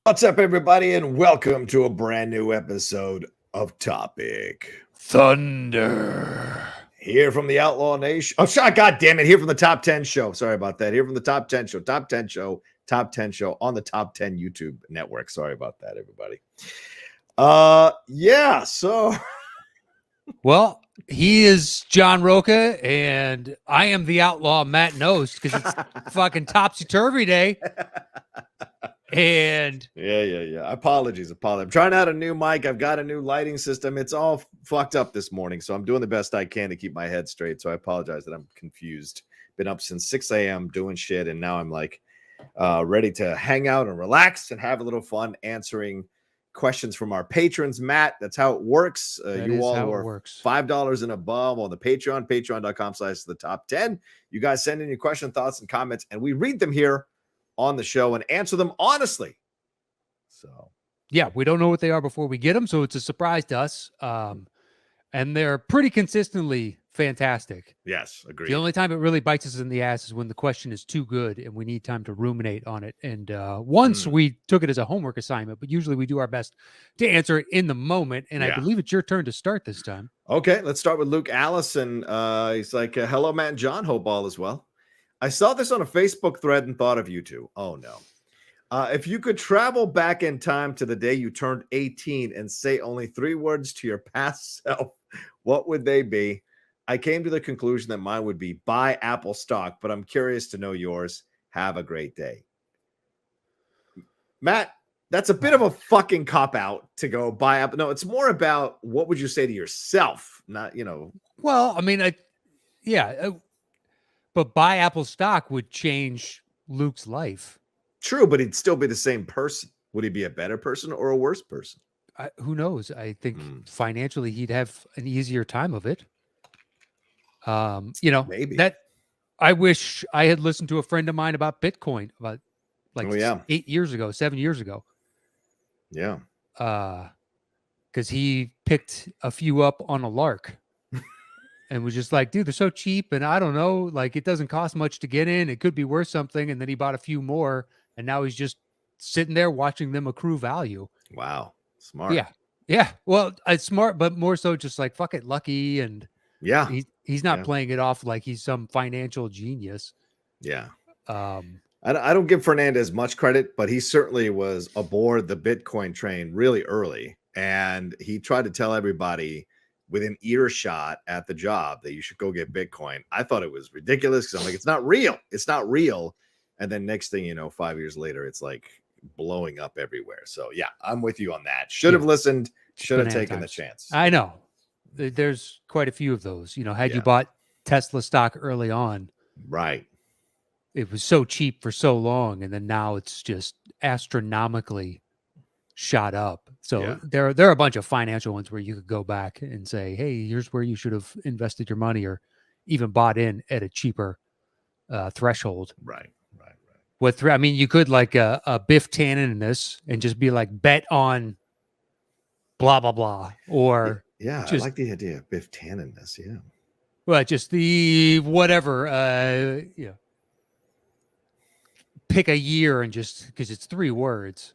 What's up, everybody, and welcome to a brand new episode of Topic Thunder. here from the Outlaw Nation. Oh, shot! God damn it! Here from the Top 10 Show. Sorry about that. Here from the Top 10 Show. Top 10 Show. Top 10 Show on the Top 10 YouTube network. Sorry about that, everybody. Yeah. So, Well, he is John Roca, and I am the outlaw Matt Nost because it's fucking topsy turvy day. And yeah. Apologies. I'm trying out a new mic. I've got a new lighting system. It's all fucked up this morning, so I'm doing the best I can to keep my head straight. So I apologize that I'm confused. Been up since 6 a.m. doing shit, and now I'm like ready to hang out and relax and have a little fun answering questions from our patrons. Matt, that's how it works. You all are $5 and above on the Patreon, patreon.com/the top 10. You guys send in your question, thoughts, and comments, and we read them here on the show and answer them honestly. So yeah, we don't know what they are before we get them, so it's a surprise to us. And they're pretty consistently fantastic. Yes, agreed. The only time it really bites us in the ass is when the question is too good and we need time to ruminate on it. And once we took it as a homework assignment, but usually we do our best to answer it in the moment. And I believe it's your turn to start this time. Okay, let's start with Luke Allison. He's like, hello, Matt and John. Hope all is well. I saw this on a Facebook thread and thought of you two. Oh, no. If you could travel back in time to the day you turned 18 and say only 3 words to your past self, what would they be? I came to the conclusion that mine would be buy Apple stock, but I'm curious to know yours. Have a great day. Matt, that's a bit of a fucking cop-out to go buy Apple. No, it's more about what would you say to yourself, not, Well, I mean, but buy Apple stock would change Luke's life. True, but he'd still be the same person. Would he be a better person or a worse person? Who knows? I think financially he'd have an easier time of it. Maybe that I wish I had listened to a friend of mine about Bitcoin about 8 years ago, 7 years ago. Yeah. Because he picked a few up on a lark. And was just like, dude, they're so cheap. And I don't know, like it doesn't cost much to get in. It could be worth something. And then he bought a few more. And now he's just sitting there watching them accrue value. Wow. Smart. Yeah. Well, it's smart, but more so just like, fuck it, lucky. And he's not playing it off like he's some financial genius. Yeah. I don't give Fernandez much credit, but he certainly was aboard the Bitcoin train really early. And he tried to tell everybody within earshot at the job that you should go get Bitcoin. I thought it was ridiculous because I'm like, it's not real. It's not real. And then next thing you know, 5 years later, it's like blowing up everywhere. So yeah, I'm with you on that. Should have listened. Should have taken the chance. I know. There's quite a few of those. Had you bought Tesla stock early on, right? It was so cheap for so long, and then now it's just astronomically shot up. So there are a bunch of financial ones where you could go back and say, hey, here's where you should have invested your money or even bought in at a cheaper threshold. Right. I mean, you could like a Biff Tannen in this and just be like, bet on blah, blah, blah. Or I like the idea of Biff Tannen in this. Yeah. Well, just the whatever, pick a year and just because it's 3 words.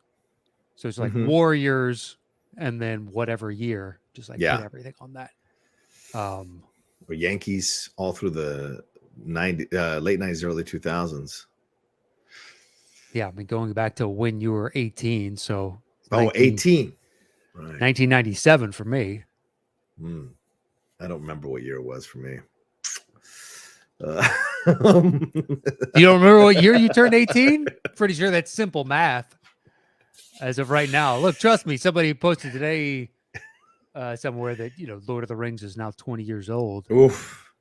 So it's like Warriors and then whatever year, just like put everything on that. Or Yankees all through the late 90s, early 2000s. Yeah, I mean, going back to when you were 18. So 18. Right. 1997 for me. I don't remember what year it was for me. You don't remember what year you turned 18? Pretty sure that's simple math as of right now. Look, trust me, somebody posted today somewhere that, Lord of the Rings is now 20 years old. Oof.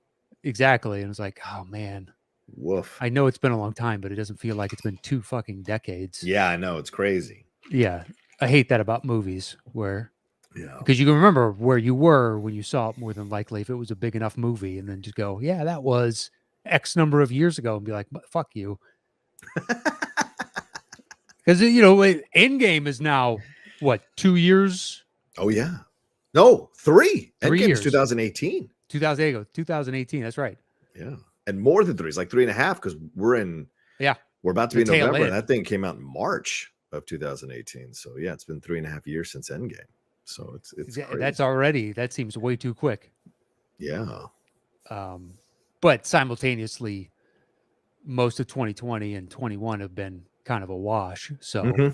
Exactly. And it's like, oh, man. Woof. I know it's been a long time, but it doesn't feel like it's been 2 fucking decades. Yeah, I know. It's crazy. Yeah. I hate that about movies because you can remember where you were when you saw it more than likely if it was a big enough movie and then just go, yeah, that was X number of years ago and be like, fuck you. Because, Endgame is now, what, 2 years? Oh, yeah. No, 3. 3 years. 2018. 2018. That's right. Yeah. And more than 3. It's like 3.5 because we're about to be in November. And that thing came out in March. of 2018. So yeah, it's been 3.5 years since Endgame. So it's that's crazy. already, that seems way too quick. Yeah. But simultaneously, most of 2020 and 21 have been kind of a wash. So,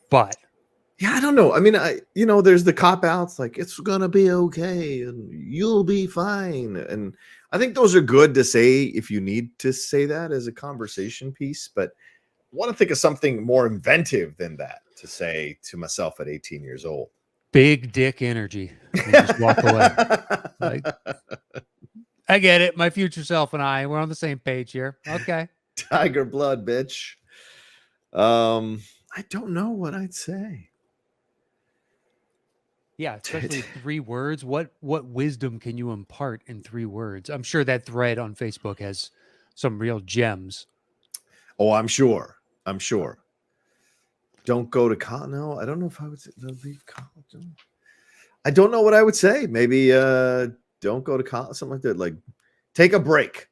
but yeah, I don't know. I mean, there's the cop outs like it's gonna be okay and you'll be fine, and I think those are good to say if you need to say that as a conversation piece. But I want to think of something more inventive than that to say to myself at 18 years old. big dick energy, and just walk away. Like, I get it. My future self and we're on the same page here. Okay. Tiger blood, bitch. I don't know what I'd say. Yeah, especially 3 words. What wisdom can you impart in 3 words? I'm sure that thread on Facebook has some real gems. Oh, I'm sure. Don't go to college. No, I don't know if I would say leave college. I don't know what I would say. Maybe don't go to college, something like that. Like take a break.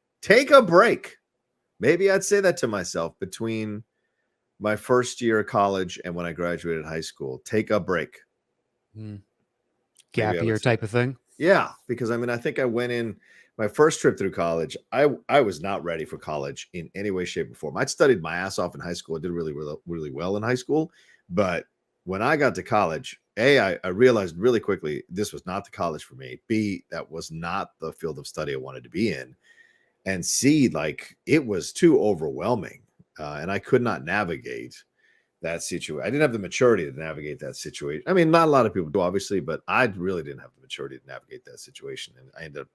Maybe I'd say that to myself between my first year of college and when I graduated high school. Take a break. Gap year type of thing. Yeah, because I mean, I think I went in my first trip through college. I was not ready for college in any way, shape, or form. I'd studied my ass off in high school. I did really well in high school, but when I got to college, I realized really quickly this was not the college for me. B, that was not the field of study I wanted to be in, and C, like it was too overwhelming, and I could not navigate that situation. I didn't have the maturity to navigate that situation. I mean, not a lot of people do, obviously, but I really didn't have the maturity to navigate that situation. And I ended up,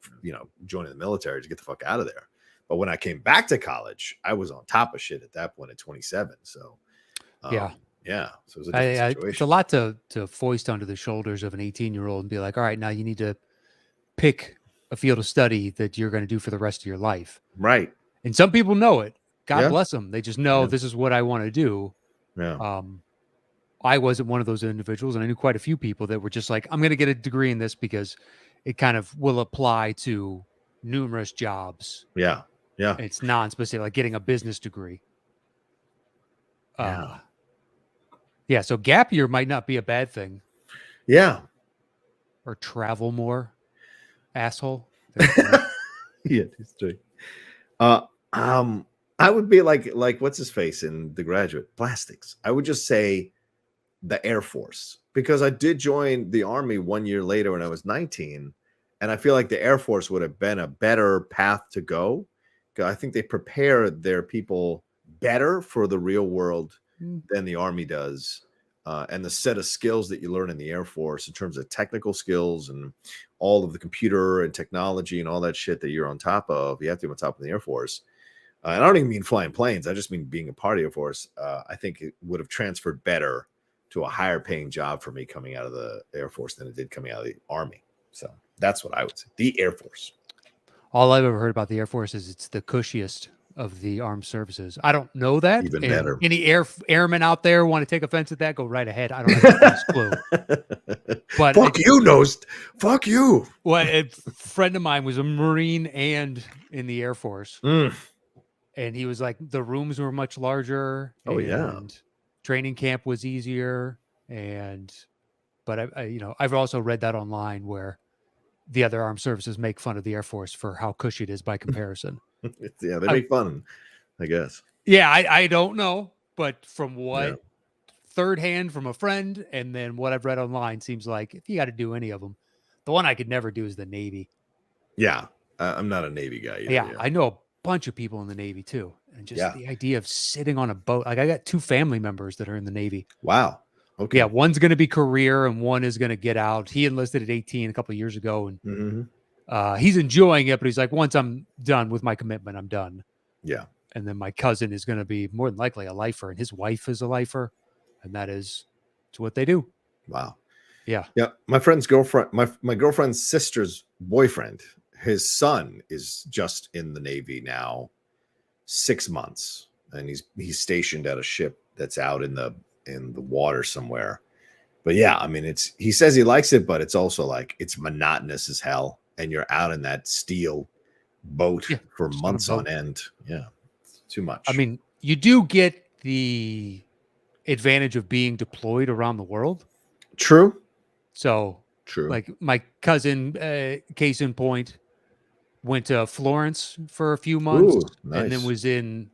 joining the military to get the fuck out of there. But when I came back to college, I was on top of shit at that point at 27. So, Yeah. So it was a different situation. It's a lot to foist onto the shoulders of an 18-year-old and be like, all right, now you need to pick a field of study that you're going to do for the rest of your life. Right. And some people know it. God bless them. They just know this is what I want to do. Yeah. I wasn't one of those individuals, and I knew quite a few people that were just like, I'm going to get a degree in this because it kind of will apply to numerous jobs. Yeah. Yeah. It's non-specific, like getting a business degree. Yeah. So gap year might not be a bad thing. Yeah. Or travel more, asshole. Yeah, it's true. I would be like what's his face in The Graduate? Plastics. I would just say the Air Force, because I did join the Army 1 year later when I was 19, and I feel like the Air Force would have been a better path to go. I think they prepare their people better for the real world than the Army does. And the set of skills that you learn in the Air Force in terms of technical skills and all of the computer and technology and all that shit that you're on top of, you have to be on top of the Air Force. And I don't even mean flying planes. I just mean being a part of the Air Force. I think it would have transferred better to a higher paying job for me coming out of the Air Force than it did coming out of the Army. So that's what I would say. The Air Force. All I've ever heard about the Air Force is it's the cushiest of the armed services. I don't know that. Even better. Any airmen out there want to take offense at that? Go right ahead. I don't have the first clue. But fuck you. Well, a friend of mine was a Marine and in the Air Force, and he was like, the rooms were much larger. Oh yeah. Training camp was easier, but I've also read that online where the other armed services make fun of the Air Force for how cushy it is by comparison. Yeah, they make fun, I guess. Yeah, I don't know, but from what third hand from a friend, and then what I've read online, seems like if you got to do any of them, the one I could never do is the Navy. Yeah, I'm not a Navy guy either. Yeah, I know a bunch of people in the Navy too, and just the idea of sitting on a boat. Like I got 2 family members that are in the Navy. Wow. Okay. Yeah, one's going to be career and one is going to get out. He enlisted at 18 a couple of years ago, and he's enjoying it. But he's like, once I'm done with my commitment, I'm done. Yeah. And then my cousin is going to be more than likely a lifer, and his wife is a lifer, and it's what they do. Wow. Yeah. Yeah. My friend's girlfriend, my girlfriend's sister's boyfriend, his son is just in the Navy now, 6 months, and he's stationed at a ship that's out in the water somewhere. But yeah, I mean, he says he likes it, but it's also like it's monotonous as hell, and you're out in that steel boat for months on end. Yeah, too much. I mean, You do get the advantage of being deployed around the world. True. So, True. like my cousin, case in point, went to Florence for a few months, Ooh, and then nice. was in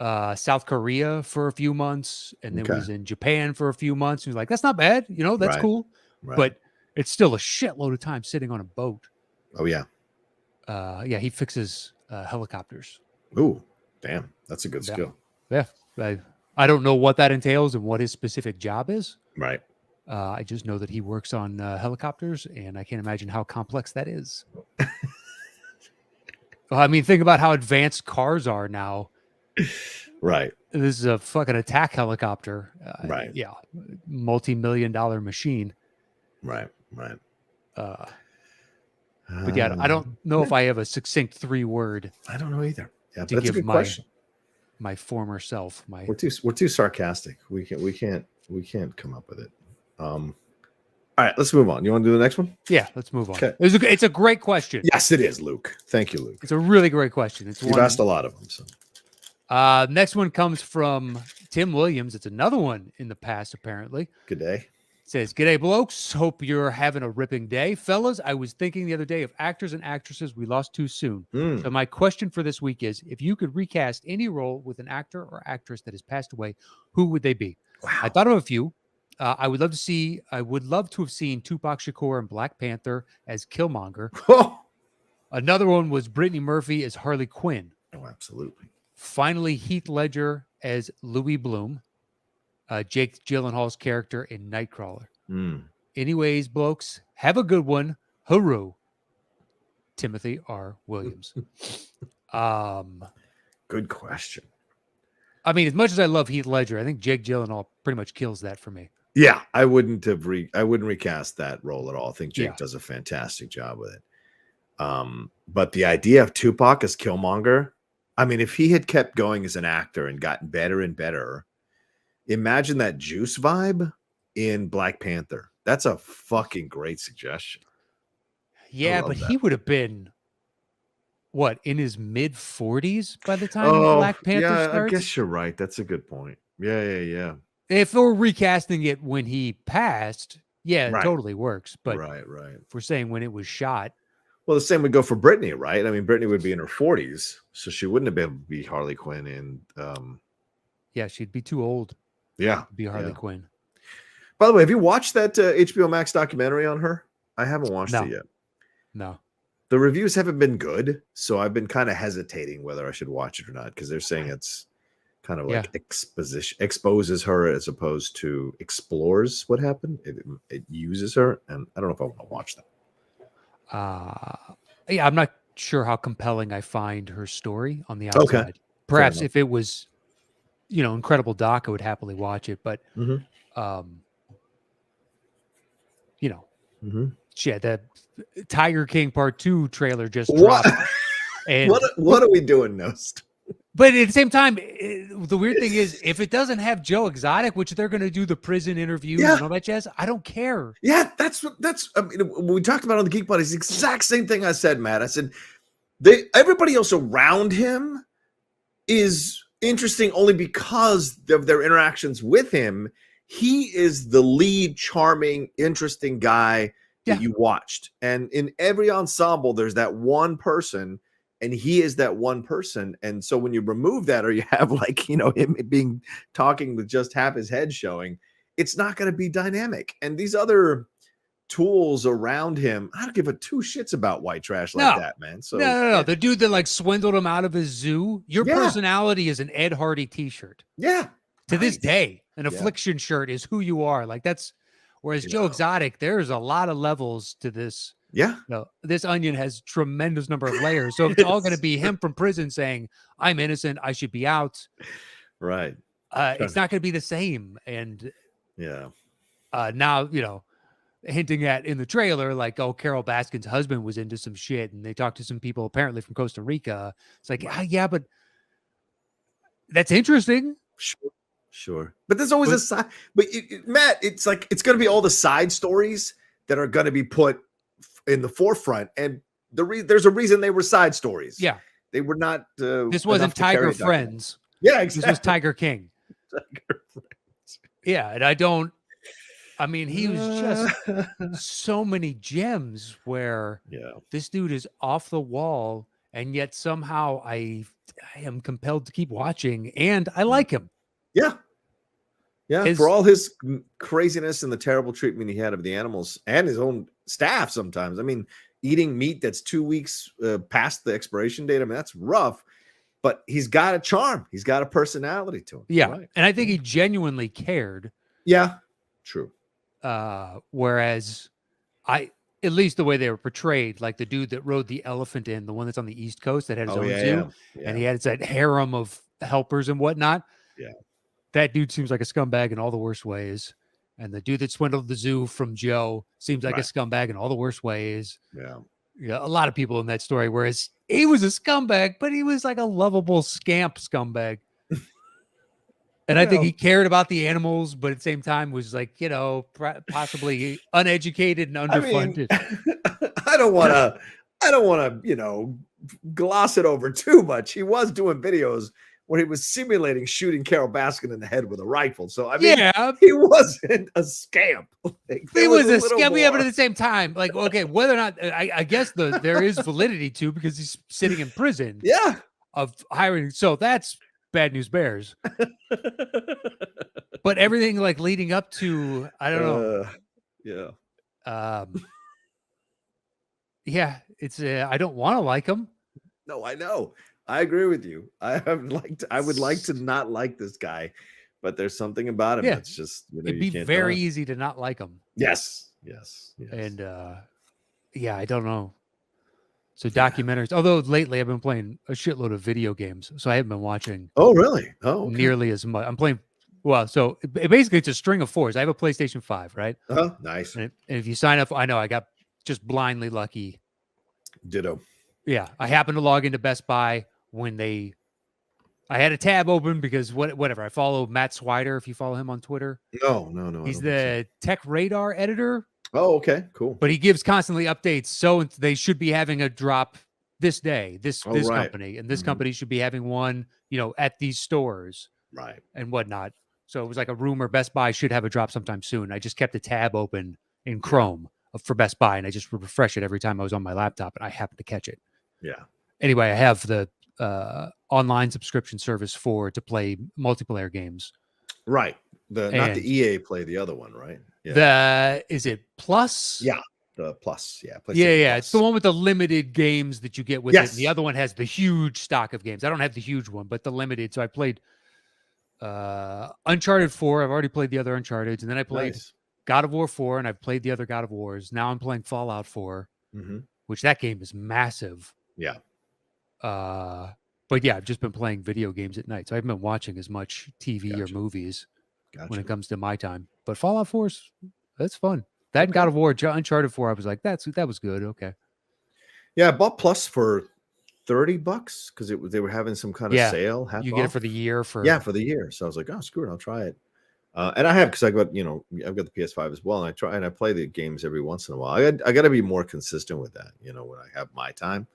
South Korea for a few months, and then Okay. was in Japan for a few months. He was like, "That's not bad, that's Right. cool," Right. but it's still a shitload of time sitting on a boat. Oh yeah. Yeah, he fixes helicopters. Ooh, damn, that's a good Yeah. skill. Yeah, I don't know what that entails and what his specific job is. Right. I just know that he works on helicopters, and I can't imagine how complex that is. Well, I mean, think about how advanced cars are now. Right. This is a fucking attack helicopter. Right. Yeah, multi-million-dollar machine. Right. Right. But yeah, I don't know if I have a succinct 3-word. I don't know either. Yeah, to but that's a give good question. My former self. We're too sarcastic. We can't come up with it. All right, let's move on. You want to do the next one? Yeah, let's move on. Okay. It's a great question. Yes, it is, Luke. Thank you, Luke. It's a really great question. You've asked a lot of them. So. Next one comes from Tim Williams. It's another one in the past, apparently. Good day. It says, "G'day, blokes. Hope you're having a ripping day. Fellas, I was thinking the other day of actors and actresses we lost too soon. So my question for this week is, if you could recast any role with an actor or actress that has passed away, who would they be?" Wow. I thought of a few. I would love to have seen Tupac Shakur in Black Panther as Killmonger. Oh. Another one was Brittany Murphy as Harley Quinn. Oh, absolutely. Finally, Heath Ledger as Louis Bloom. Jake Gyllenhaal's character in Nightcrawler. Anyways, blokes, have a good one. Hooroo. Timothy R. Williams. Good question. I mean, as much as I love Heath Ledger, I think Jake Gyllenhaal pretty much kills that for me. Yeah, I wouldn't recast that role at all. I think Jake does a fantastic job with it. But the idea of Tupac as Killmonger, I mean, if he had kept going as an actor and gotten better and better, imagine that Juice vibe in Black Panther. That's a fucking great suggestion. Yeah, but he would have been in his mid 40s by the time Black Panther starts? I guess you're right. That's a good point. Yeah. If we're recasting it when he passed, it totally works. But right. If we're saying when it was shot. Well, the same would go for Brittany, right? I mean, Brittany would be in her 40s, so she wouldn't have been able to be Harley Quinn in she'd be too old. Yeah. To be Harley Quinn. By the way, have you watched that HBO Max documentary on her? I haven't watched it yet. No. The reviews haven't been good, so I've been kind of hesitating whether I should watch it or not, because they're saying it's kind of like exposes her as opposed to explores what happened. It uses her, and I don't know if I want to watch that. I'm not sure how compelling I find her story on the outside. Okay. Perhaps if it was, incredible doc, I would happily watch it. But, the Tiger King Part 2 trailer just dropped. And what are we doing, Nost? But at the same time, the weird thing is, if it doesn't have Joe Exotic, which they're going to do the prison interviews and all that jazz, I don't care. Yeah, that's. I mean, we talked about on the Geek Buddies, the exact same thing I said, Matt. I said, everybody else around him is interesting only because of their interactions with him. He is the lead, charming, interesting guy that you watched, and in every ensemble, there's that one person. And he is that one person. And so when you remove that, or you have him talking with just half his head showing, it's not going to be dynamic. And these other tools around him, I don't give a two shits about white trash like that, man. So no. The dude that swindled him out of his zoo. Your personality is an Ed Hardy t-shirt. Yeah. To this day, an affliction shirt is who you are. Whereas Joe Exotic, there's a lot of levels to this. Yeah. No, this onion has tremendous number of layers. So it's all going to be him from prison saying, "I'm innocent. I should be out." Right. It's not going to be the same. And now, hinting at in the trailer, Carol Baskin's husband was into some shit, and they talked to some people apparently from Costa Rica. It's like, but that's interesting. Sure. But there's always a side. But Matt, it's it's going to be all the side stories that are going to be put in the forefront, and there's a reason they were side stories. Yeah, they were not. This wasn't Tiger Friends. Yeah, This was exactly. Tiger King. Yeah, and I mean, he was just so many gems where Yeah. this dude is off the wall, and yet somehow I am compelled to keep watching, and I like him. Yeah. Yeah. For His all his craziness and the terrible treatment he had of the animals and his own staff sometimes. I mean, eating meat that's 2 weeks past the expiration date. I mean, that's rough, but he's got a charm. He's got a personality to him. You're yeah, right. and I think he genuinely cared. Yeah. True. Whereas at least the way they were portrayed, like the dude that rode the elephant in, the one that's on the East Coast that had his own zoo, and he had that harem of helpers and whatnot. Yeah. That dude seems like a scumbag in all the worst ways. And the dude that swindled the zoo from Joe seems like a scumbag in all the worst ways. Yeah. Yeah, a lot of people in that story, whereas he was a scumbag, but he was like a lovable scamp scumbag. And I think he cared about the animals, but at the same time was like, possibly uneducated and underfunded. I mean, I don't want to, gloss it over too much. He was doing videos where he was simulating shooting Carol Baskin in the head with a rifle. So, I mean, he wasn't a scamp. He was a scamp, but at the same time, like, okay, whether or not, I guess there is validity to, because he's sitting in prison. Yeah. Of hiring. So that's bad news bears. But everything like leading up to, I don't know. Yeah. Yeah, it's I don't want to like him. No, I know. I agree with you. I would like to not like this guy, but there's something about him that's just, it'd be very easy to not like him. Yes. And I don't know. So documentaries, although lately I've been playing a shitload of video games, so I haven't been watching. Oh, really? Oh, okay. Nearly as much. I'm playing. Well, so basically it's a string of fours. I have a PlayStation 5, right? Nice. And if you sign up, I know I got just blindly lucky. Ditto. Yeah, I happened to log into Best Buy when I had a tab open because whatever. I follow Matt Swider. If you follow him on Twitter, no. He's the Tech Radar editor. Oh, okay, cool. But he gives constantly updates. So they should be having a drop this day. This company and this company should be having one, at these stores, right, and whatnot. So it was like a rumor Best Buy should have a drop sometime soon. I just kept a tab open in Chrome for Best Buy, and I just refresh it every time I was on my laptop, and I happened to catch it. Yeah. Anyway, I have the online subscription service to play multiplayer games. Right. Not the EA Play, the other one, right? Yeah. Is it Plus? Yeah. The Plus. Yeah. Yeah. Plus. It's the one with the limited games that you get with it. And the other one has the huge stock of games. I don't have the huge one, but the limited. So I played Uncharted 4. I've already played the other Uncharted. And then I played God of War 4, and I've played the other God of Wars. Now I'm playing Fallout 4, which that game is massive. Yeah. But yeah, I've just been playing video games at night. So I haven't been watching as much TV or movies when it comes to my time. But Fallout 4, that's fun. That and God of War, Uncharted 4, I was like, that was good. Okay. Yeah, I bought Plus for $30 because they were having some kind of sale. You get it for the year for the year. So I was like, oh, screw it, I'll try it. And I have, because I've got the PS5 as well, and I play the games every once in a while. I got to be more consistent with that, when I have my time,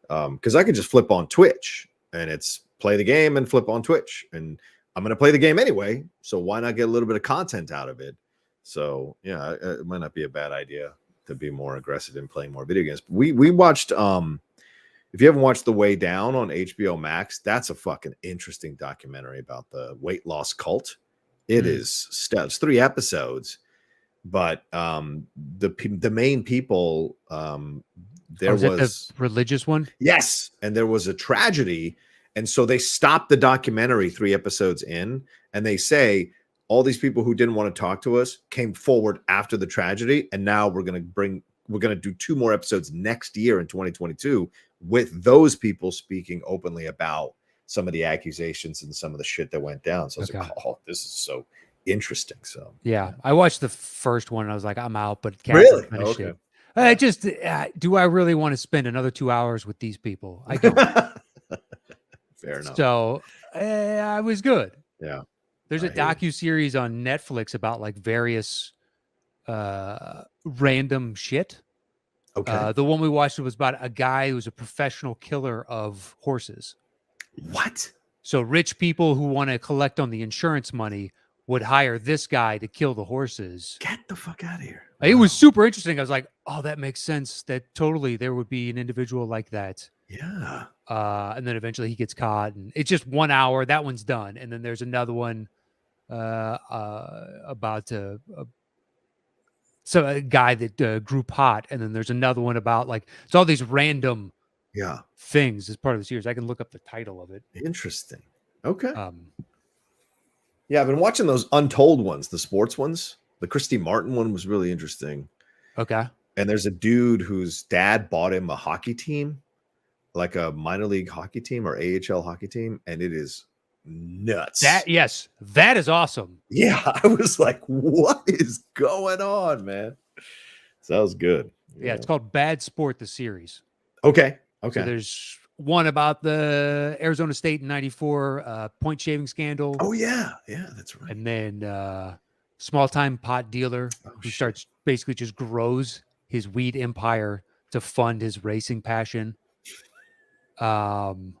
because I could just flip on Twitch and it's play the game and flip on Twitch, and I'm going to play the game anyway, so why not get a little bit of content out of it? So yeah, it might not be a bad idea to be more aggressive in playing more video games. We watched if you haven't watched The Way Down on HBO Max, that's a fucking interesting documentary about the weight loss cult. It is it's 3 episodes, but the main people there was the religious one. Yes, and there was a tragedy, and so they stopped the documentary 3 episodes in, and they say all these people who didn't want to talk to us came forward after the tragedy, and now we're going to do 2 more episodes next year in 2022 with those people speaking openly about some of the accusations and some of the shit that went down. So I was like, oh, this is so interesting. So yeah, I watched the first one and I was like, I'm out, but really finished it. I just do I really want to spend another 2 hours with these people? I don't. Fair enough. So I was good. Yeah. There's a docu-series on Netflix about like various random shit. Okay. The one we watched was about a guy who's a professional killer of horses. What? So rich people who want to collect on the insurance money would hire this guy to kill the horses. Get the fuck out of here. Wow. It was super interesting. I was like, oh, that makes sense. That totally there would be an individual like that. Yeah. And then eventually he gets caught, and it's just 1 hour. That one's done. And then there's another one about a guy that grew pot. And then there's another one about like, it's all these random things as part of the series. I can look up the title of it. Interesting. Okay. Yeah, I've been watching those untold ones, the sports ones. The Christy Martin one was really interesting. Okay. And there's a dude whose dad bought him a hockey team, like a minor league hockey team or AHL hockey team, and it is nuts. That is awesome. Yeah, I was like, what is going on, man? So that was good. Yeah, it's called Bad Sport, the series. Okay. So there's one about the Arizona State in '94 point shaving scandal. Oh yeah, that's right. And then small time pot dealer who starts basically just grows his weed empire to fund his racing passion. The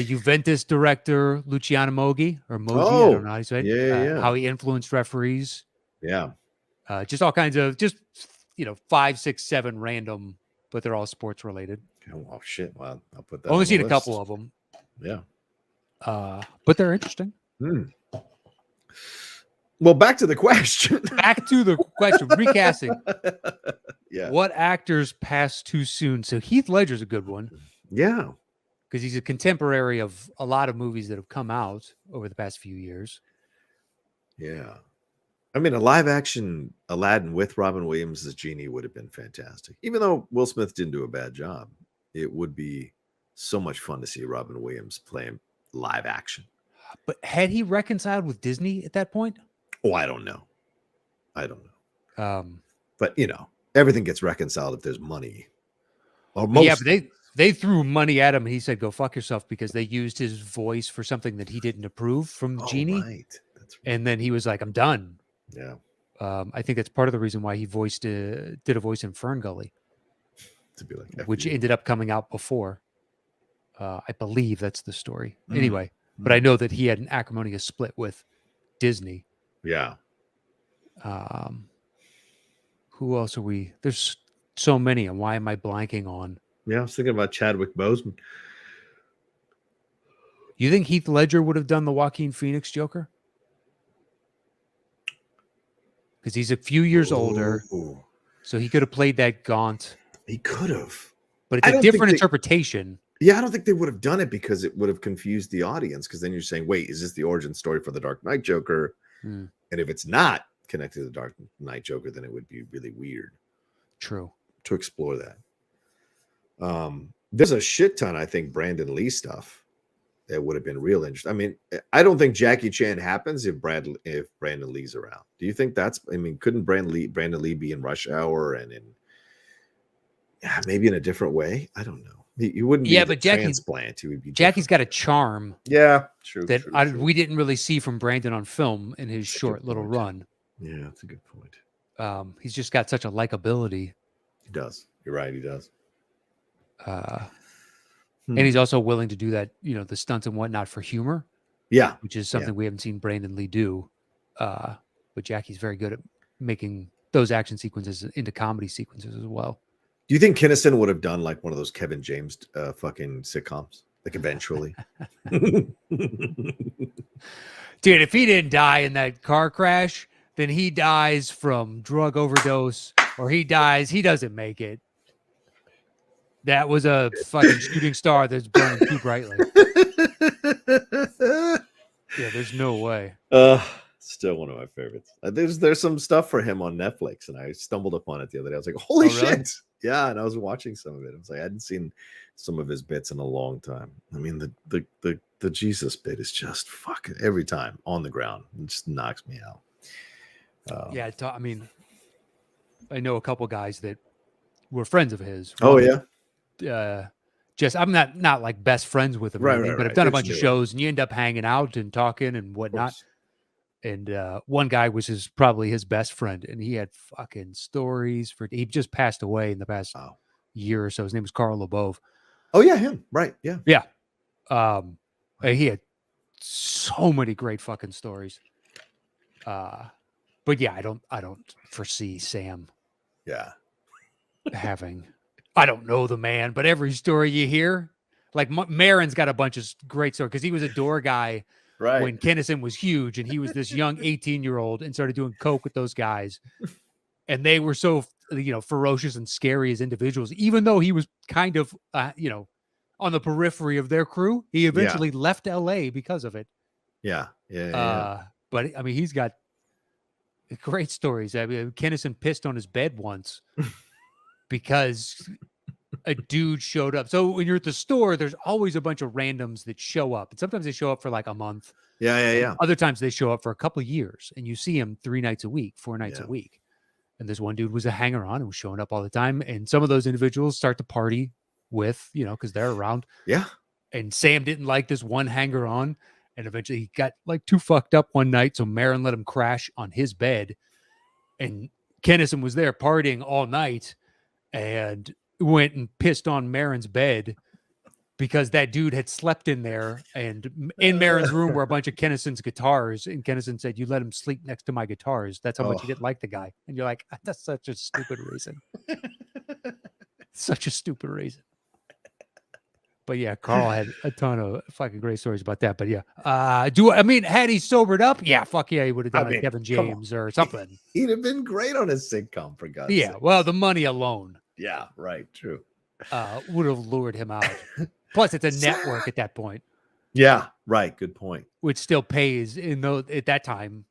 Juventus director Luciano Moggi I don't know how you say it. How he influenced referees. Yeah. Just all kinds of 5, 6, 7 random, but they're all sports related. Oh shit! Well, I'll put that. Only seen a couple of them. Yeah. But they're interesting. Well, back to the question. Recasting. Yeah. What actors passed too soon? So Heath Ledger's a good one. Yeah. Because he's a contemporary of a lot of movies that have come out over the past few years. Yeah. I mean, a live action Aladdin with Robin Williams as Genie would have been fantastic. Even though Will Smith didn't do a bad job, it would be so much fun to see Robin Williams playing live action. But had he reconciled with Disney at that point? Oh, I don't know. But everything gets reconciled if there's money. Or most. Yeah, but they threw money at him, and he said, "Go fuck yourself," because they used his voice for something that he didn't approve from Genie. Right. That's right. And then he was like, "I'm done." Yeah. I think that's part of the reason why he did a voice in Fern Gully, to be like, which ended up coming out before. I believe that's the story. Anyway, but I know that he had an acrimonious split with Disney. Yeah. Who else are we? There's so many, and why am I blanking on? Yeah, I was thinking about Chadwick Boseman. You think Heath Ledger would have done the Joaquin Phoenix Joker? Because he's a few years older, so he could have played that Gaunt. He could have, but it's a different interpretation. Yeah, I don't think they would have done it because it would have confused the audience. Because then you're saying, "Wait, is this the origin story for the Dark Knight Joker?" And if it's not connected to the Dark Knight Joker, then it would be really weird. True. To explore that. There's a shit ton, I think, Brandon Lee stuff that would have been real interesting. I mean, I don't think Jackie Chan happens if Brandon Lee's around. Do you think couldn't Brandon Lee be in Rush Hour and maybe in a different way? I don't know. He wouldn't be but transplant. He would be Jackie's got a charm. Yeah, true. That we didn't really see from Brandon on film in his short little run. Yeah, that's a good point. He's just got such a likability. He does. You're right. He does. And he's also willing to do that, the stunts and whatnot for humor. Yeah. Which is something we haven't seen Brandon Lee do. But Jackie's very good at making those action sequences into comedy sequences as well. Do you think Kinnison would have done like one of those Kevin James fucking sitcoms? Like eventually? Dude, if he didn't die in that car crash, then he dies from drug overdose, or he doesn't make it. That was a fucking shooting star that's burning too brightly. Yeah, there's no way. Still one of my favorites. There's some stuff for him on Netflix, and I stumbled upon it the other day. I was like, holy shit. Really? Yeah, and I was watching some of it. I was like, I hadn't seen some of his bits in a long time. I mean, the Jesus bit is just fucking every time on the ground. It just knocks me out. I mean, I know a couple guys that were friends of his. Oh, yeah? I'm not like best friends with him, but I've done a bunch of shows, and you end up hanging out and talking and whatnot. And one guy was probably his best friend, and he had fucking stories he just passed away in the past year or so. His name was Carl LeBove. Oh yeah, him. Right. Yeah. Yeah. He had so many great fucking stories. But yeah, I don't foresee Sam having. I don't know the man, but every story you hear, like Marin's got a bunch of great stories because he was a door guy when Kinnison was huge, and he was this young 18-year-old and started doing coke with those guys, and they were so ferocious and scary as individuals. Even though he was kind of on the periphery of their crew, he eventually left L.A. because of it. But I mean, he's got great stories. I mean, Kinnison pissed on his bed once because a dude showed up. So when you're at the store, there's always a bunch of randoms that show up. And sometimes they show up for like a month. Other times they show up for a couple of years, and you see him 3 nights a week, 4 nights a week. And this one dude was a hanger-on and was showing up all the time. And some of those individuals start to party with, because they're around. Yeah. And Sam didn't like this one hanger-on. And eventually he got like too fucked up one night. So Marin let him crash on his bed. And Kinnison was there partying all night and went and pissed on Marin's bed because that dude had slept in there. And in Marin's room were a bunch of Kinnison's guitars. And Kinnison said, "You let him sleep next to my guitars. That's how much you didn't like the guy." And you're like, that's such a stupid reason. Such a stupid reason. But yeah, Carl had a ton of fucking great stories about that. But yeah, had he sobered up? Yeah, fuck yeah, he would have done like Kevin James or something. He'd have been great on his sitcom, for God's sake. Well, the money alone. Yeah, right, true. Would have lured him out. Plus, it's a network at that point. Yeah, right. Good point. Which still pays at that time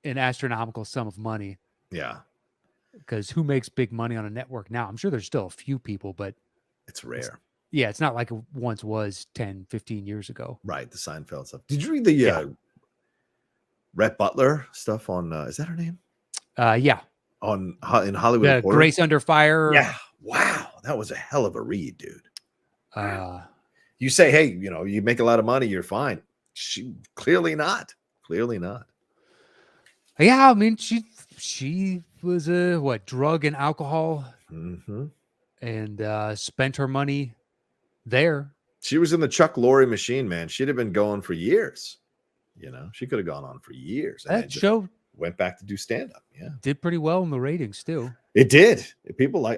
an astronomical sum of money. Yeah. Because who makes big money on a network now? I'm sure there's still a few people, but it's rare. It's not like it once was 10, 15 years ago. Right, the Seinfeld stuff. Did you read the Rhett Butler stuff on, is that her name? Yeah. In Hollywood Reporter? Grace Under Fire. Yeah. Wow. That was a hell of a read, dude. You say, hey, you make a lot of money, you're fine. She clearly not. Clearly not. Yeah, I mean, she was a drug and alcohol, and spent her money there. She was in the Chuck Lorre machine, man. She'd have been going for years. She could have gone on for years. That show went back to do stand-up. Yeah, did pretty well in the ratings too. It did.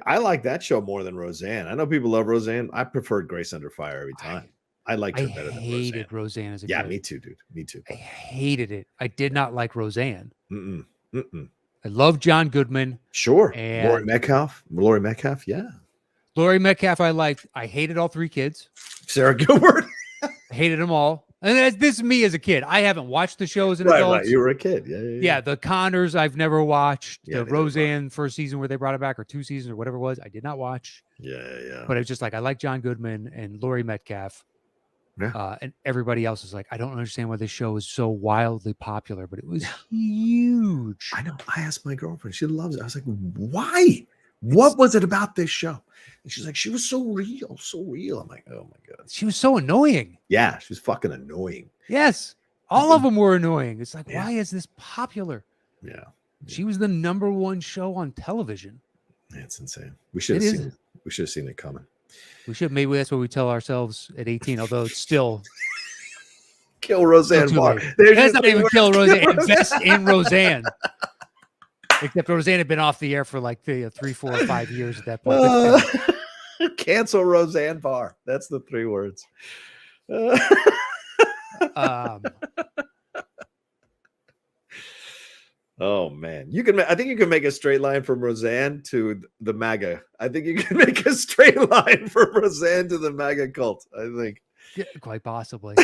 I like that show more than Roseanne. I know people love Roseanne. I preferred Grace Under Fire every time. I liked her better than Roseanne. I hated Roseanne as a kid. Yeah, me too, dude. Me too. I hated it. I did not like Roseanne. I love John Goodman. Sure. And Laurie Metcalf. Yeah. Laurie Metcalf, I liked. I hated all 3 kids. Sarah Gilbert. Hated them all. And this is me as a kid. I haven't watched the show as an adult. Right. You were a kid. Yeah. The Connors, I've never watched. The Roseanne first season where they brought it back, or 2 seasons or whatever it was, I did not watch. Yeah. But it was just like, I like John Goodman and Laurie Metcalf. Yeah. And everybody else is like, I don't understand why this show is so wildly popular, but it was huge. I know. I asked my girlfriend. She loves it. I was like, why? What was it about this show? And she's like, she was so real, so real. I'm like, oh my God. She was so annoying. Yeah, she was fucking annoying. Yes. All of them were annoying. It's like, why is this popular? Yeah. She was the #1 show on television. Yeah, it's insane. We should have seen it. We should have seen it coming. We should. Maybe that's what we tell ourselves at 18, although it's still kill Roseanne Barr. That's not even kill Roseanne. Invest in Roseanne. Except Roseanne had been off the air for like 3, 4, or 5 years at that point. Cancel Roseanne Barr. That's the 3 words. Oh man, I think you can make a straight line from Roseanne to the MAGA. I think you can make a straight line from Roseanne to the MAGA cult. I think. Yeah, quite possibly.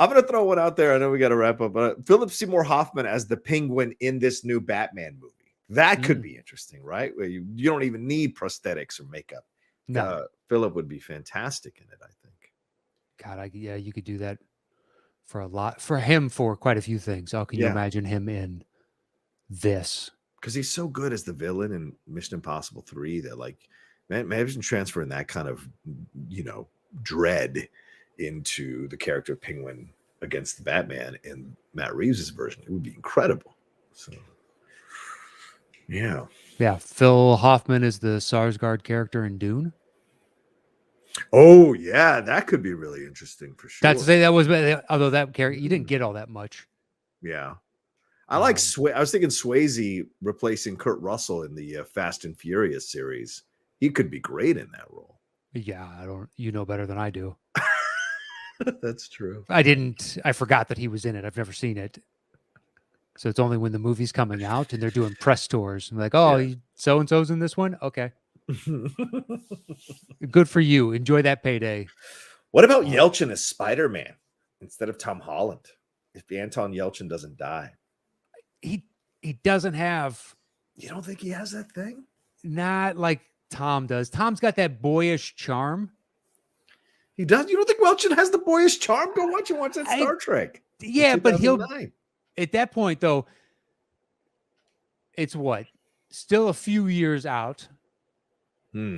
I'm going to throw one out there. I know we got to wrap up, but Philip Seymour Hoffman as the Penguin in this new Batman movie. That could be interesting, right? Where you don't even need prosthetics or makeup. No, Philip would be fantastic in it, I think. God, you could do that for him for quite a few things. How can you imagine him in this? Because he's so good as the villain in Mission Impossible 3 that, like, man, imagine transferring that kind of, dread into the character of Penguin against the Batman in Matt Reeves' version. It would be incredible. So, yeah. Phil Hoffman is the Sarsgaard character in Dune. Oh yeah, that could be really interesting for sure. Not to say that was, although that character you didn't get all that much. Yeah, I like I was thinking Swayze replacing Kurt Russell in the Fast and Furious series. He could be great in that role. Yeah, you know better than I do. That's true. I forgot that he was in it. I've never seen it. So it's only when the movie's coming out and they're doing press tours. I'm like, oh, so and so's in this one. Okay, good for you. Enjoy that payday. What about Yelchin as Spider-Man instead of Tom Holland? If Anton Yelchin doesn't die, he doesn't have. You don't think he has that thing? Not like Tom does. Tom's got that boyish charm. He does. You don't think Yelchin has the boyish charm? Go watch that Star Trek. Yeah, but he'll. At that point, though, it's what? Still a few years out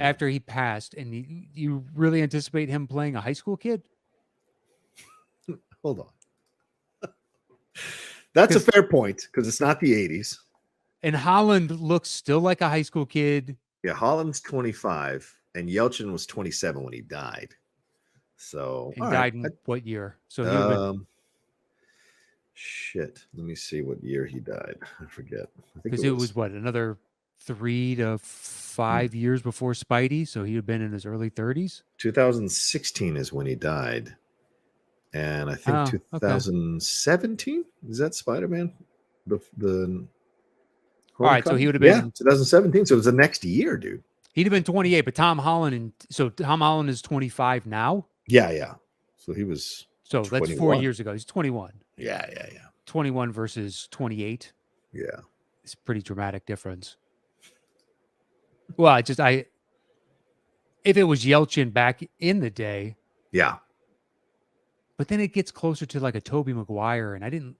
after he passed, and you really anticipate him playing a high school kid? Hold on. That's a fair point, because it's not the 80s. And Holland looks still like a high school kid. Yeah, Holland's 25, and Yelchin was 27 when he died. So he died in what year? So shit. Let me see what year he died. I forget. Because it was what, another 3 to 5 years before Spidey, so he had been in his early 30s. 2016 is when he died, and I think 2017 is that Spider-Man. The all right, so he would have been 2017. So it was the next year, dude. He'd have been 28, but Tom Holland is 25 now. Yeah. So he was. So 21. That's 4 years ago. He's 21. Yeah. 21 versus 28. Yeah. It's a pretty dramatic difference. Well, if it was Yelchin back in the day. Yeah. But then it gets closer to like a Tobey Maguire, and I didn't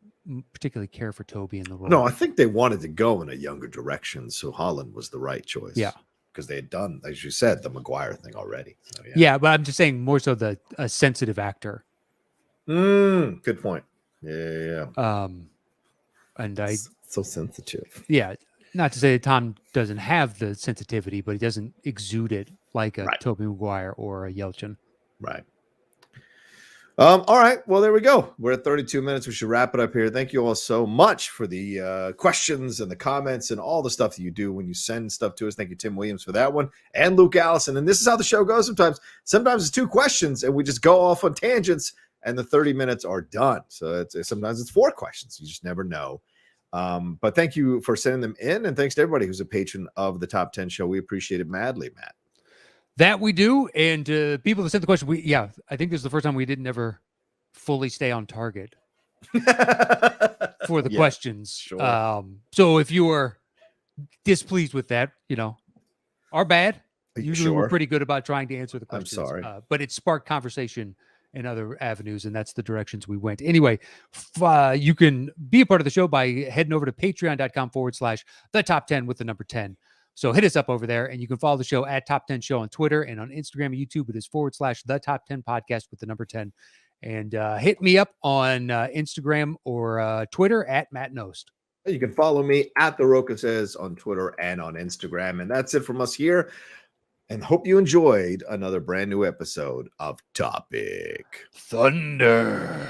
particularly care for Tobey in the role. No, I think they wanted to go in a younger direction, so Holland was the right choice. Yeah. Because they had done, as you said, the Maguire thing already. So, yeah, but I'm just saying more so a sensitive actor. Good point. Yeah. And so sensitive. Yeah, not to say that Tom doesn't have the sensitivity, but he doesn't exude it like a Tobey Maguire or a Yelchin. Right. All right. Well, there we go. We're at 32 minutes. We should wrap it up here. Thank you all so much for the questions and the comments and all the stuff that you do when you send stuff to us. Thank you, Tim Williams, for that one, and Luke Allison. And this is how the show goes sometimes. Sometimes it's 2 questions, and we just go off on tangents, and the 30 minutes are done. So sometimes it's 4 questions. You just never know. But thank you for sending them in, and thanks to everybody who's a patron of the Top 10 show. We appreciate it madly, Matt. That we do, and people that sent the question, I think this is the first time we didn't ever fully stay on target for the questions. Sure. So if you are displeased with that, our bad. Usually we're pretty good about trying to answer the questions. I'm sorry. But it sparked conversation in other avenues, and that's the directions we went. Anyway, you can be a part of the show by heading over to patreon.com/the top 10 with the number 10. So hit us up over there, and you can follow the show at Top 10 Show on Twitter, and on Instagram and YouTube, it is /the top 10 podcast with the number 10. And hit me up on Instagram or Twitter at Matt Nost. You can follow me at The Roca Says on Twitter and on Instagram. And that's it from us here. And hope you enjoyed another brand new episode of Topic Thunder.